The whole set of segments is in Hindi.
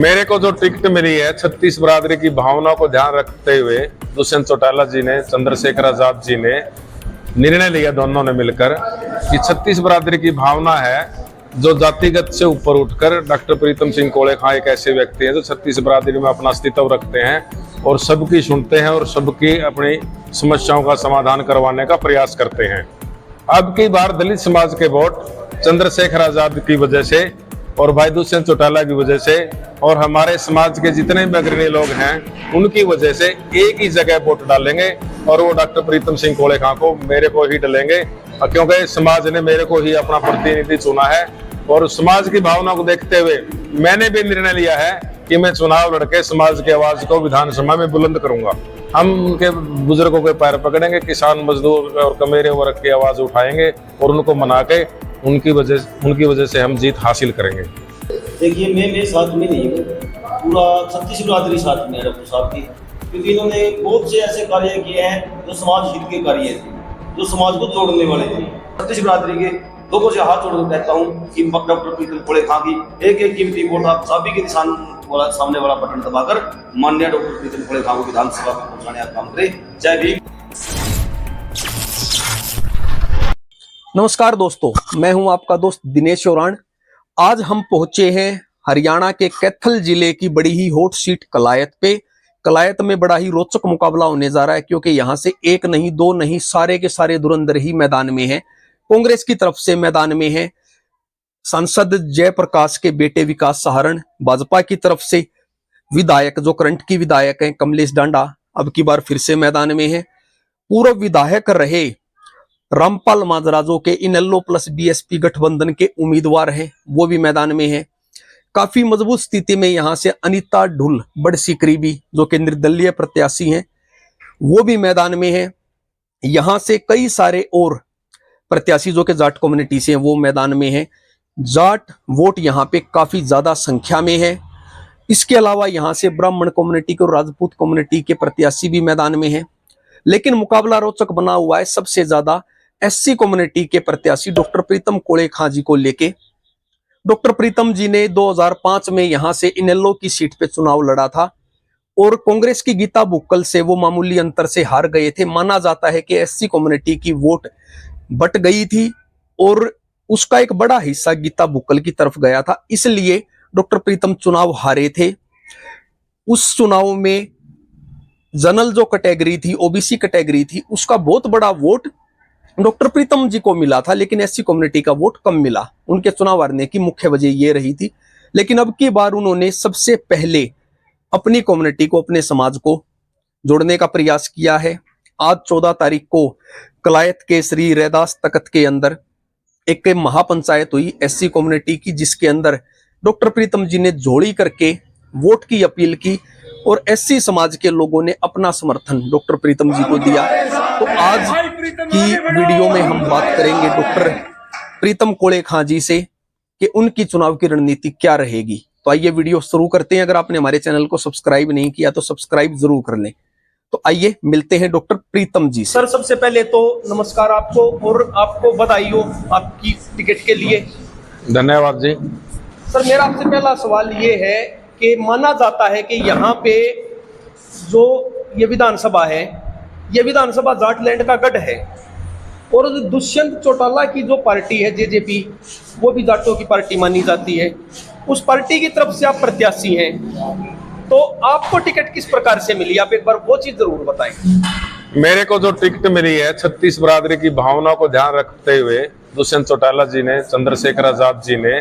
मेरे को जो टिकट मिली है 36 बरादरी की भावना को ध्यान रखते हुए दुष्यंत चौटाला जी ने, चंद्रशेखर आजाद जी ने निर्णय लिया दोनों ने मिलकर कि 36 बरादरी की भावना है जो जातिगत से ऊपर उठकर डॉक्टर प्रीतम सिंह कोले खां एक ऐसे व्यक्ति हैं जो 36 बरादरी में अपना अस्तित्व रखते हैं और सबकी सुनते हैं और सबकी अपनी समस्याओं का समाधान करवाने का प्रयास करते हैं। अब की बार दलित समाज के वोट चंद्रशेखर आजाद की वजह से और भाई दुष्यंत चौटाला की वजह से और हमारे समाज के जितने भी अग्रणी लोग हैं उनकी वजह से एक ही जगह वोट डालेंगे और वो डॉक्टर प्रीतम सिंह कोले खां को, मेरे को ही डालेंगे, क्योंकि समाज ने मेरे को ही अपना प्रतिनिधि चुना है। और समाज की भावना को देखते हुए मैंने भी निर्णय लिया है कि मैं चुनाव लड़के समाज की आवाज को विधानसभा में बुलंद करूंगा। हम उनके बुजुर्गों के पैर पकड़ेंगे, किसान मजदूर और कमेरे वर्ग की आवाज उठाएंगे और उनको मना के उनकी वजह से हम जीत हासिल करेंगे। देखिए, मैं मेरे साथ में नहीं हूँ, पूरा 36 बरादरी साथ में है डॉक्टर साहब की, क्योंकि इन्होंने बहुत से ऐसे कार्य किए हैं जो समाज हित के कार्य थे, जो समाज को जोड़ने वाले थे। 36 बरादरी के लोगों से हाथ जोड़कर कहता हूँ कि डॉक्टर प्रीतम कोले खां की एक एक कीमती वोट आप सभी के निशान वाला सामने वाला बटन दबाकर माननीय डॉक्टर प्रीतम कोले खां को विधानसभा में पहुंचाने का काम करें। जय भीम। नमस्कार दोस्तों, मैं हूं आपका दोस्त दिनेश ओरान। आज हम पहुंचे हैं हरियाणा के कैथल जिले की बड़ी ही हॉट सीट कलायत पे। कलायत में बड़ा ही रोचक मुकाबला होने जा रहा है, क्योंकि यहां से एक नहीं दो नहीं सारे के सारे धुरंधर ही मैदान में हैं। कांग्रेस की तरफ से मैदान में है सांसद जयप्रकाश के बेटे विकास सहारण, भाजपा की तरफ से विधायक जो करंट की विधायक हैं कमलेश डांडा अब की बार फिर से मैदान में है। पूर्व विधायक रहे रामपाल माजरा जो के इनेलो प्लस बीएसपी गठबंधन के उम्मीदवार हैं, वो भी मैदान में है। काफी मजबूत स्थिति में यहां से अनीता ढुल बड़सिकरीबी जो कि निर्दलीय प्रत्याशी हैं, वो भी मैदान में है। यहां से कई सारे और प्रत्याशी जो कि जाट कम्युनिटी से हैं वो मैदान में है। जाट वोट यहां पे काफी ज्यादा संख्या में है। इसके अलावा यहां से ब्राह्मण कम्युनिटी के और राजपूत कम्युनिटी के प्रत्याशी भी मैदान में है। लेकिन मुकाबला रोचक बना हुआ है सबसे ज्यादा एससी कम्युनिटी के प्रत्याशी डॉक्टर प्रीतम कोले खां जी को लेके। डॉक्टर प्रीतम जी ने 2005 में यहां से इनेलो की सीट पे चुनाव लड़ा था और कांग्रेस की गीता बुक्कल से वो मामूली अंतर से हार गए थे। माना जाता है कि एससी कम्युनिटी की वोट बट गई थी और उसका एक बड़ा हिस्सा गीता बुक्कल की तरफ गया था, इसलिए डॉक्टर प्रीतम चुनाव हारे थे। उस चुनाव में जनरल जो कैटेगरी थी, ओबीसी कैटेगरी थी, उसका बहुत बड़ा वोट डॉक्टर प्रीतम जी को मिला था, लेकिन एससी कम्युनिटी का वोट कम मिला। उनके चुनाव हारने की मुख्य वजह ये रही थी। लेकिन अब की बार उन्होंने सबसे पहले अपनी कम्युनिटी को, अपने समाज को जोड़ने का प्रयास किया है। आज 14 तारीख को कलायत के श्री रैदास तख्त के अंदर एक महापंचायत हुई एससी कम्युनिटी की, जिसके अंदर डॉक्टर प्रीतम जी ने जोड़ी करके वोट की अपील की और एससी समाज के लोगों ने अपना समर्थन डॉक्टर प्रीतम जी को दिया। तो आज की वीडियो में हम बात करेंगे डॉक्टर प्रीतम कोले खां जी से कि उनकी चुनाव की रणनीति क्या रहेगी। तो आइए वीडियो शुरू करते हैं। अगर आपने हमारे चैनल को सब्सक्राइब नहीं किया तो सब्सक्राइब जरूर कर लें। तो आइए मिलते हैं डॉक्टर प्रीतम जी से। सर, सबसे पहले तो नमस्कार आपको और आपको बधाई हो आपकी टिकट के लिए। धन्यवाद जी। सर, मेरा आपसे पहला सवाल ये है कि माना जाता है कि यहाँ पे जो ये विधानसभा है, ये विधानसभा जाटलैंड का गढ़ है और दुष्यंत चौटाला की जो पार्टी है जेजेपी, वो भी जाटों की पार्टी मानी जाती है। उस पार्टी की तरफ से आप प्रत्याशी हैं, तो आपको टिकट किस प्रकार से मिली, आप एक बार वो चीज जरूर बताएं। मेरे को जो टिकट मिली है 36 बरादरी की भावना को ध्यान रखते हुए दुष्यंत चौटाला जी ने, चंद्रशेखर आजाद जी ने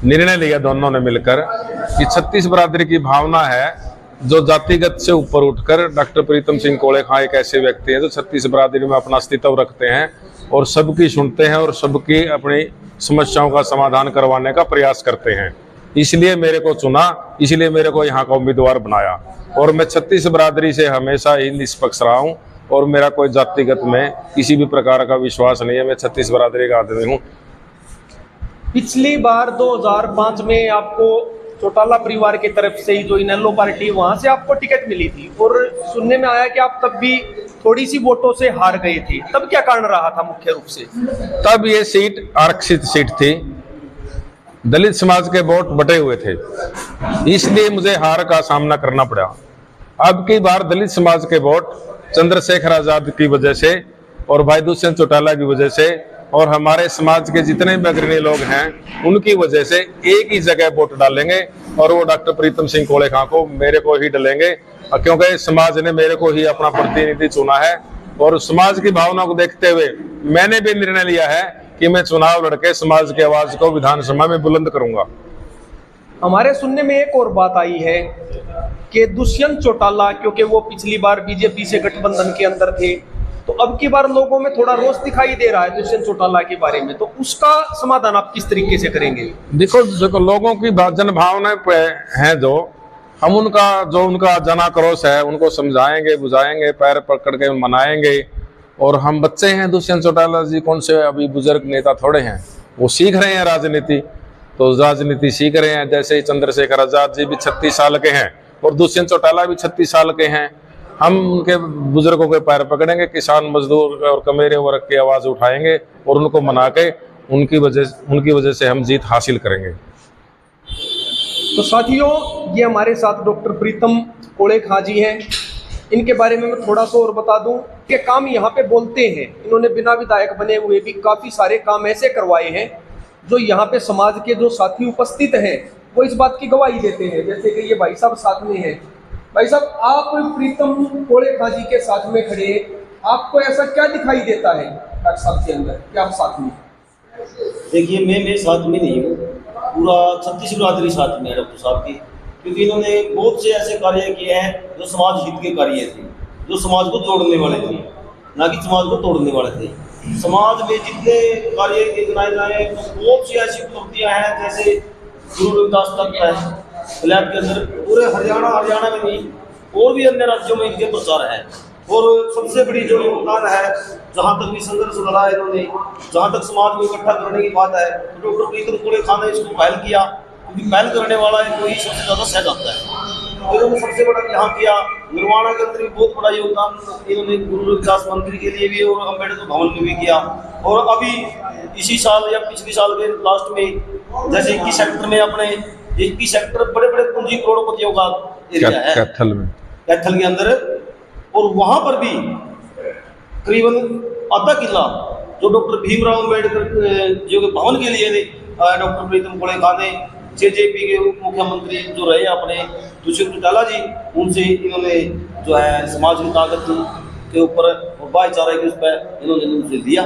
निर्णय लिया दोनों ने मिलकर कि 36 बरादरी की भावना है जो जातिगत से ऊपर उठकर डॉक्टर प्रीतम सिंह कोले खां एक ऐसे व्यक्ति हैं जो 36 बरादरी में अपना अस्तित्व रखते हैं और सबकी सुनते हैं और सबकी अपनी समस्याओं का समाधान करवाने का प्रयास करते हैं। इसलिए मेरे को चुना, इसलिए मेरे को यहाँ का उम्मीदवार बनाया और मैं 36 बरादरी से हमेशा ही निष्पक्ष रहा हूँ और मेरा कोई जातिगत में किसी भी प्रकार का विश्वास नहीं है। मैं 36 बरादरी का आदमी हूँ। पिछली बार 2005 में आपको चौटाला परिवार की तरफ से ही जो इनेलो पार्टी, वहां से आपको टिकट मिली थी और सुनने में आया कि आप तब भी थोड़ी सी वोटों से हार गए थे। तब क्या कारण रहा था मुख्य रूप से? तब ये सीट आरक्षित सीट थी। दलित समाज के वोट बटे हुए थे, इसलिए मुझे हार का सामना करना पड़ा। अब की बार दलित समाज के वोट चंद्रशेखर आजाद की वजह से और भाई दुष्यंत चौटाला की वजह से और हमारे समाज के जितने भी अग्रणी लोग हैं उनकी वजह से एक ही जगह वोट डालेंगे और वो डॉक्टर प्रीतम सिंह कोले खां को, मेरे को ही डालेंगे, क्योंकि समाज ने मेरे को ही अपना प्रतिनिधि चुना है। और समाज की भावना को देखते हुए मैंने भी निर्णय लिया है कि मैं चुनाव लड़के समाज की आवाज को विधानसभा में बुलंद करूंगा। हमारे सुनने में एक और बात आई है कि दुष्यंत चौटाला, क्योंकि वो पिछली बार बीजेपी से गठबंधन के अंदर थे, तो अब की बार लोगों में थोड़ा रोष दिखाई दे रहा है दुष्यंत चौटाला के बारे में, तो उसका समाधान आप किस तरीके से करेंगे? देखो लोगों की जन भावना है, जो हम उनका जन आक्रोश है उनको समझाएंगे, बुझाएंगे, पैर पकड़ के मनाएंगे। और हम बच्चे हैं, दुष्यंत चौटाला जी कौन से अभी बुजुर्ग नेता थोड़े हैं, वो सीख रहे हैं राजनीति, तो राजनीति सीख रहे हैं। जैसे चंद्रशेखर आजाद जी भी 36 साल के हैं और दुष्यंत चौटाला भी 36 साल के हैं। हम उनके बुजुर्गों के पैर पकड़ेंगे, किसान मजदूर और कमेरे वर्ग की आवाज उठाएंगे और उनको मना के उनकी वजह से हम जीत हासिल करेंगे। तो साथियों, ये हमारे साथ डॉक्टर प्रीतम कोले खां जी हैं। इनके बारे में मैं थोड़ा सा और बता दूं कि काम यहाँ पे बोलते हैं, इन्होंने बिना विधायक बने हुए भी काफी सारे काम ऐसे करवाए हैं जो यहाँ पे समाज के जो साथी उपस्थित हैं वो इस बात की गवाही देते हैं। जैसे कि ये भाई साहब साथ में हैं। भाई साहब, आप प्रीतम कोले खां जी के साथ में खड़े, आपको ऐसा क्या दिखाई देता है डॉक्टर साहब के अंदर कि आप साथ में? देखिए, मैं साथ में नहीं हूँ, पूरा 36 बिरादरी साथ में है डॉक्टर साहब की, क्योंकि इन्होंने बहुत से ऐसे कार्य किए हैं जो समाज हित के कार्य थे, जो समाज को जोड़ने वाले थे, ना कि समाज को तोड़ने वाले थे। समाज में जितने कार्य गिनाए जाए तो बहुत सी ऐसी उपलब्धियाँ हैं, जैसे गुरु रविदास तक है कल्याण के अंदर, पूरे हरियाणा में नहीं और भी अन्य राज्यों में इनके प्रचार है। और सबसे बड़ी जो योगदान है, जहाँ तक भी संघर्ष लड़ा है इन्होंने, जहाँ तक समाज को इकट्ठा करने की बात है, तो डॉक्टर प्रीतम कोले खां ने इसको पहल किया, क्योंकि पहल करने वाला है कोई सबसे ज़्यादा सह जाता है। इन्होंने सबसे बड़ा यहाँ किया, निर्माण के अंदर भी बहुत बड़ा योगदान इन्होंने गुरु रविदास मंदिर के लिए भी और अम्बेडकर भवन में भी किया। और अभी इसी साल या पिछले साल के लास्ट में जैसे 21 सेक्टर में, अपने 21 सेक्टर बड़े बड़े पूंजी करोड़पतियों का एरिया है कैथल के अंदर, और वहाँ पर भी करीबन आधा किला जो डॉक्टर भीमराव अम्बेडकर जो के भवन के लिए डॉक्टर प्रीतम कोले खां ने, जेजेपी के उप मुख्यमंत्री जो रहे अपने दुष्यंत चौटाला जी, उनसे इन्होंने जो है समाज की ताकत के ऊपर और भाईचारे के उस पर इन्होंने उनसे दिया।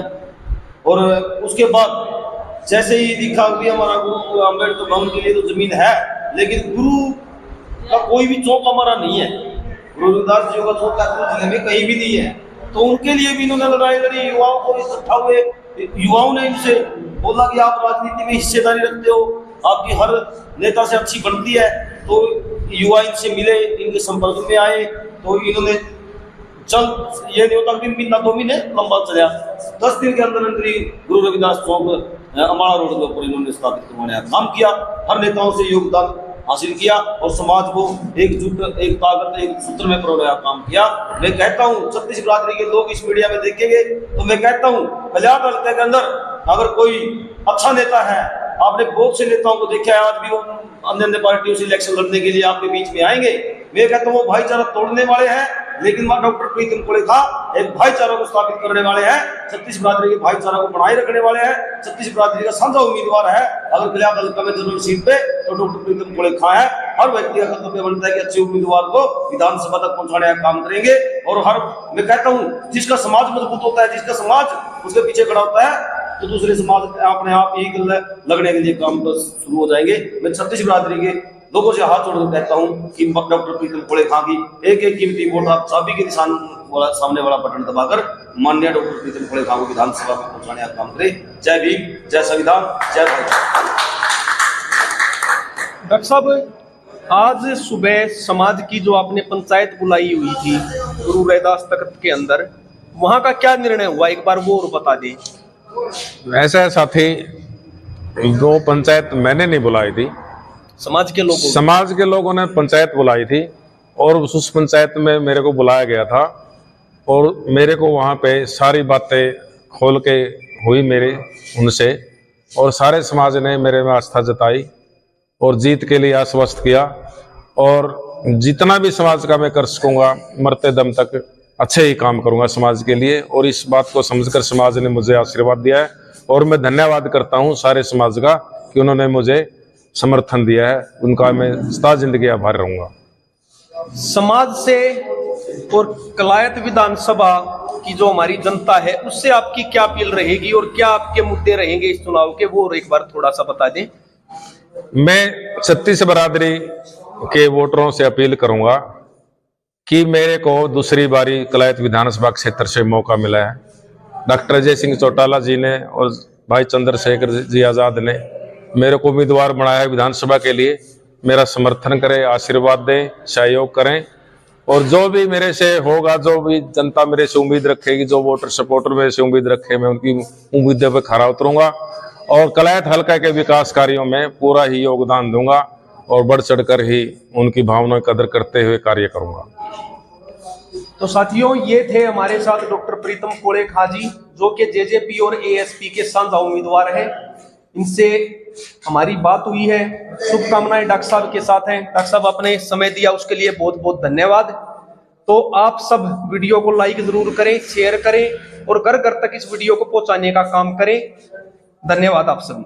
और उसके बाद जैसे ही दिखा भी हमारा गुरु अम्बेडकर भवन के लिए तो जमीन है, लेकिन गुरु का कोई भी चौक हमारा नहीं है, गुरु रविदास जी का चौक जिले में कहीं भी नहीं है। तो उनके लिए भी इन्होंने लड़ाई लड़ी, युवाओं को इकट्ठा हुए, युवाओं ने इनसे बोला कि आप राजनीति में हिस्सेदारी रखते हो, आपकी हर नेता से अच्छी बनती है। तो युवा इनसे मिले, इनके संपर्क में आए, तो इन्होंने चल ये नहीं होता कि महीना 2 महीने लंबा चला, 10 दिन के अंदर अंदर ही गुरु रविदास चौक अम्बाड़ा रोड के ऊपर इन्होंने स्थापित करवाने का काम किया। हर नेताओं से योगदान हासिल किया और समाज को एकजुट, एक ताकत, एक सूत्र में परोने का काम किया। मैं कहता हूँ 36 बिरादरी के लोग इस मीडिया में देखेंगे तो मैं कहता हूँ कल्याण हल्के के अंदर अगर कोई अच्छा नेता है, आपने बहुत से नेताओं को देखा है, आज भी वो अन्य पार्टियों से इलेक्शन लड़ने के लिए आपके बीच में आएंगे। मैं कहता हूँ वो भाईचारा तोड़ने वाले हैं, लेकिन डॉक्टर प्रीतम कोले खां एक भाईचारा को स्थापित करने वाले हैं, 36 बिरादरी के भाईचारा को बनाए रखने वाले हैं। 36 बिरादरी का साझा उम्मीदवार है अगर कल्याण हल्का में जनरल सीट पे तो डॉक्टर प्रीतम कोले खां है। हर व्यक्ति का कर्तव्य बनता है कि अच्छे उम्मीदवार को विधानसभा तक पहुंचाने का काम करेंगे। और मैं कहता हूँ जिसका समाज मजबूत होता है, जिसका समाज उसके पीछे खड़ा होता है, तो दूसरे समाज अपने आप ही लगने के लिए काम शुरू हो जाएंगे। मैं 36 बिरादरी के लोगों से हाथ जोड़कर कहता हूं कि डॉक्टर प्रीतम कोले खां की एक कीमती वोट आप चाबी के निशान वाला सामने वाला बटन दबाकर माननीय डॉक्टर प्रीतम कोले खां को विधानसभा में पहुंचाने का काम करें। जय भीम, जय संविधान, जय भारत। डॉक्टर साहब, आज सुबह समाज की जो आपने पंचायत बुलाई हुई थी गुरु रविदास तख्त के अंदर, वहां का क्या निर्णय हुआ, एक बार वो और बता दें। ऐसा साथी, वो पंचायत मैंने नहीं बुलाई थी, समाज के लोगों ने पंचायत बुलाई थी और उस पंचायत में मेरे को बुलाया गया था और मेरे को वहाँ पे सारी बातें खोल के हुई मेरे उनसे और सारे समाज ने मेरे में आस्था जताई और जीत के लिए आश्वस्त किया। और जितना भी समाज का मैं कर सकूंगा मरते दम तक अच्छे ही काम करूंगा समाज के लिए। और इस बात को समझकर समाज ने मुझे आशीर्वाद दिया है और मैं धन्यवाद करता हूं सारे समाज का कि उन्होंने मुझे समर्थन दिया है। उनका मैं सदा जिंदगी आभार रहूंगा। समाज से और कलायत विधानसभा की जो हमारी जनता है उससे आपकी क्या अपील रहेगी और क्या आपके मुद्दे रहेंगे इस चुनाव के, वो एक बार थोड़ा सा बता दें। मैं 36 बरादरी के वोटरों से अपील करूंगा कि मेरे को दूसरी बारी कलायत विधानसभा क्षेत्र से मौका मिला है। डॉक्टर अजय सिंह चौटाला जी ने और भाई चंद्रशेखर जी आज़ाद ने मेरे को उम्मीदवार बनाया है विधानसभा के लिए। मेरा समर्थन करें, आशीर्वाद दें, सहयोग करें और जो भी मेरे से होगा, जो भी जनता मेरे से उम्मीद रखेगी, जो वोटर सपोर्टर मेरे से उम्मीद रखे, मैं उनकी उम्मीदों पर खरा उतरूंगा और कलायत हल्का के विकास कार्यों में पूरा ही योगदान दूंगा और बढ़ चढ़कर ही उनकी भावनाओं की कदर करते हुए कार्य करूंगा। तो साथियों, ये थे हमारे साथ डॉक्टर प्रीतम कोले खां जी, जो कि जेजेपी और एएसपी के साझा उम्मीदवार हैं। इनसे हमारी बात हुई है। शुभकामनाएं डॉक्टर साहब के साथ हैं। डॉक्टर साहब आपने समय दिया उसके लिए बहुत बहुत धन्यवाद। तो आप सब वीडियो को लाइक जरूर करें, शेयर करें और घर घर तक इस वीडियो को पहुंचाने का काम करें। धन्यवाद आप सभी।